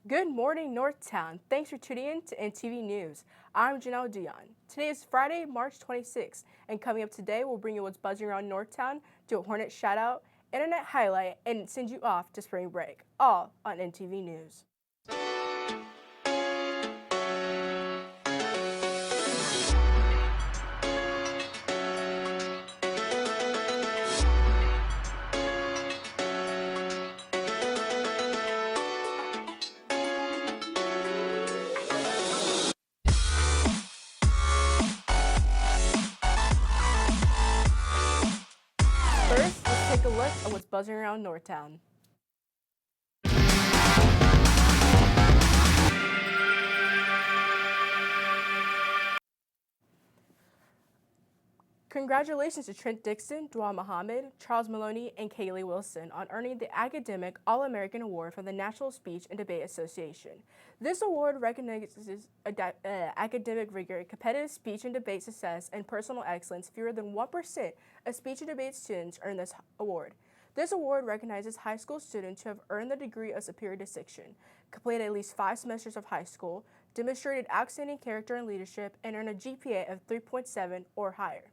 Good morning, Northtown. Thanks for tuning in to NTV News. I'm Janelle Dion. Today is Friday, March 26th, and coming up today, we'll bring you what's buzzing around Northtown, do a Hornet shout-out, internet highlight, and send you off to spring break, all on NTV News. First, let's take a look at what's buzzing around Northtown. Congratulations to Trent Dixon, Dwa Muhammad, Charles Maloney, and Kaylee Wilson on earning the Academic All-American Award from the National Speech and Debate Association. This award recognizes academic rigor, competitive speech and debate success, and personal excellence. Fewer than 1% of speech and debate students earn this award. This award recognizes high school students who have earned the degree of superior distinction, completed at least 5 semesters of high school, demonstrated outstanding character and leadership, and earned a GPA of 3.7 or higher.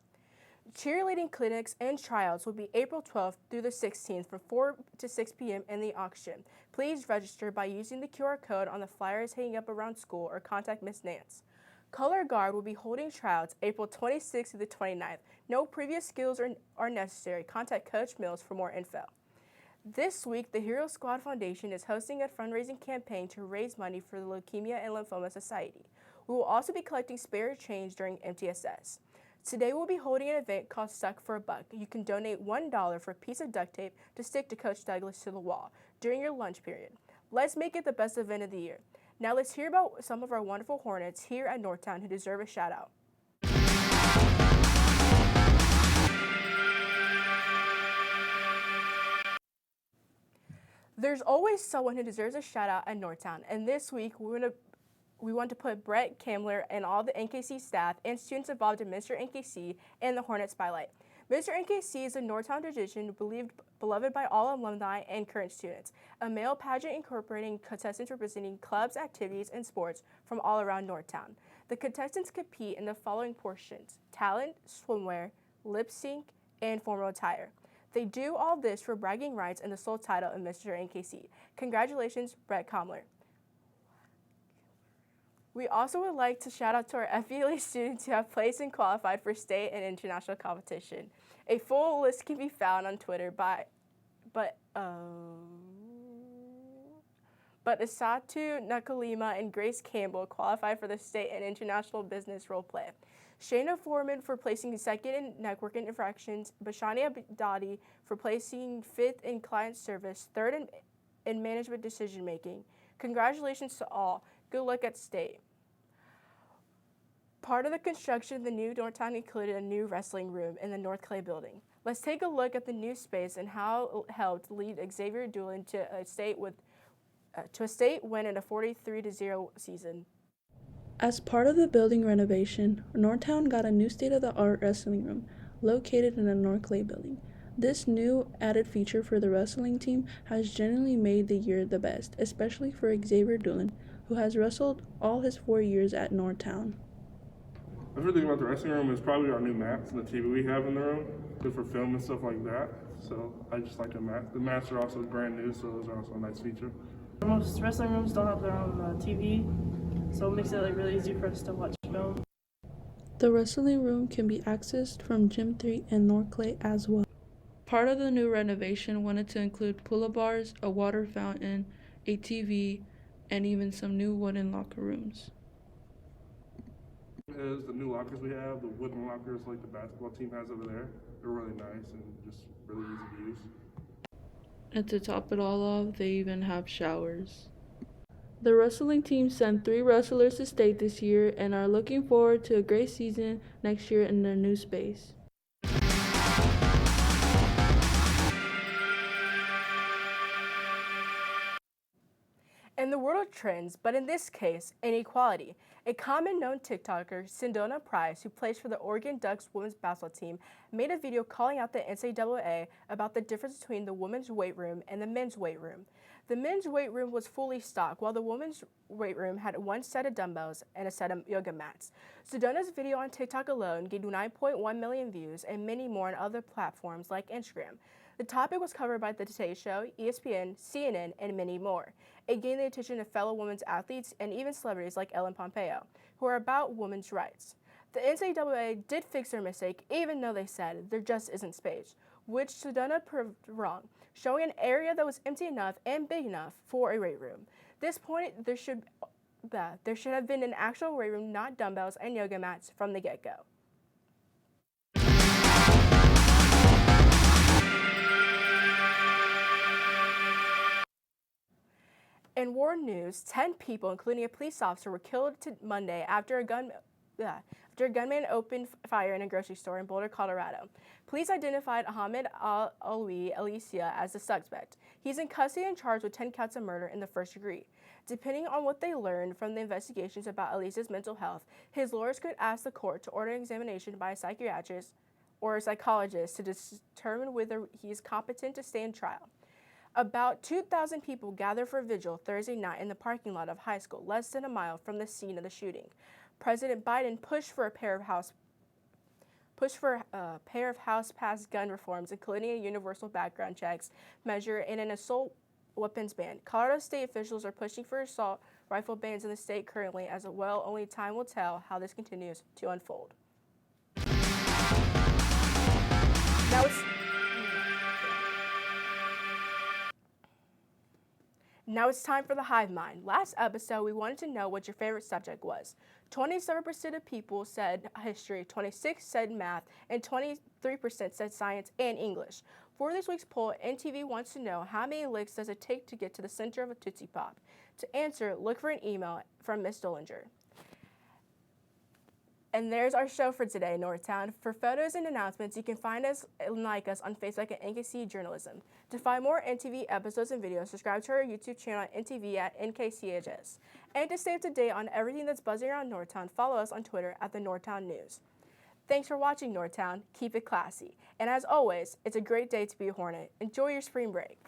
Cheerleading clinics and tryouts will be April 12th through the 16th from 4 to 6 p.m. in the auction. Please register by using the QR code on the flyers hanging up around school or contact Ms. Nance. Color Guard will be holding tryouts April 26th to the 29th. No previous skills are necessary. Contact Coach Mills for more info. This week, the Hero Squad Foundation is hosting a fundraising campaign to raise money for the Leukemia and Lymphoma Society. We will also be collecting spare change during MTSS. Today we'll be holding an event called Stuck for a Buck. You can donate $1 for a piece of duct tape to stick to Coach Douglas to the wall during your lunch period. Let's make it the best event of the year. Now let's hear about some of our wonderful Hornets here at Northtown who deserve a shout out. There's always someone who deserves a shout out at Northtown, and this week we want to put Brett Kamler and all the NKC staff and students involved in Mr. NKC in the Hornet spotlight. Mr. NKC is a Northtown tradition beloved by all alumni and current students, a male pageant incorporating contestants representing clubs, activities, and sports from all around Northtown. The contestants compete in the following portions: talent, swimwear, lip sync, and formal attire. They do all this for bragging rights and the sole title of Mr. NKC. Congratulations, Brett Kamler. We also would like to shout out to our FBLA students who have placed and qualified for state and international competition. A full list can be found on Twitter but Asatu Nakalima and Grace Campbell qualified for the state and international business role play. Shayna Foreman for placing second in networking infractions, Bashani Abdadi for placing fifth in client service, third in management decision making. Congratulations to all. Good luck at state. Part of the construction of the new Northtown included a new wrestling room in the North Clay building. Let's take a look at the new space and how it helped lead Xavier Doolin to a state win in a 43-0 season. As part of the building renovation, Northtown got a new state-of-the-art wrestling room located in the North Clay building. This new added feature for the wrestling team has generally made the year the best, especially for Xavier Doolin, who has wrestled all his 4 years at Northtown. The favorite thing about the wrestling room is probably our new mats and the TV we have in the room, good for film and stuff like that. So I just like the mats. The mats are also brand new, so those are also a nice feature. Most wrestling rooms don't have their own TV, so it makes it really easy for us to watch film. The wrestling room can be accessed from Gym 3 and North Clay as well. Part of the new renovation wanted to include pull-up bars, a water fountain, a TV, and even some new wooden locker rooms. Is the new lockers we have, the wooden lockers like the basketball team has over there. They're really nice and just really easy to use. And to top it all off, they even have showers. The wrestling team sent 3 wrestlers to state this year and are looking forward to a great season next year in their new space. In the world of trends, but in this case, inequality, a common known TikToker, Sindona Price, who plays for the Oregon Ducks women's basketball team, made a video calling out the NCAA about the difference between the women's weight room and the men's weight room. The men's weight room was fully stocked, while the women's weight room had one set of dumbbells and a set of yoga mats. Sedona's video on TikTok alone gained 9.1 million views and many more on other platforms like Instagram. The topic was covered by The Today Show, ESPN, CNN, and many more. It gained the attention of fellow women's athletes and even celebrities like Ellen Pompeo, who are about women's rights. The NCAA did fix their mistake, even though they said there just isn't space, which Sedona proved wrong, showing an area that was empty enough and big enough for a weight room. This point, there should have been an actual weight room, not dumbbells and yoga mats from the get-go. In war news, 10 people, including a police officer, were killed Monday after a gunman opened fire in a grocery store in Boulder, Colorado. Police identified Ahmed Alwi Alicia as the suspect. He's in custody and charged with 10 counts of murder in the first degree. Depending on what they learned from the investigations about Alicia's mental health, his lawyers could ask the court to order an examination by a psychiatrist or a psychologist to determine whether he is competent to stand trial. About 2,000 people gathered for a vigil Thursday night in the parking lot of high school, less than a mile from the scene of the shooting. President Biden pushed for a pair of House-passed gun reforms, including a universal background checks measure and an assault weapons ban. Colorado state officials are pushing for assault rifle bans in the state currently, as well. Only time will tell how this continues to unfold. Now it's time for the Hive Mind. Last episode, we wanted to know what your favorite subject was. 27% of people said history, 26% said math, and 23% said science and English. For this week's poll, NTV wants to know how many licks does it take to get to the center of a Tootsie Pop. To answer, look for an email from Miss Dollinger. And there's our show for today, Northtown. For photos and announcements, you can find us and like us on Facebook at NKC Journalism. To find more NTV episodes and videos, subscribe to our YouTube channel at NTV at NKCHS. And to stay up to date on everything that's buzzing around Northtown, follow us on Twitter at the Northtown News. Thanks for watching, Northtown. Keep it classy. And as always, it's a great day to be a Hornet. Enjoy your spring break.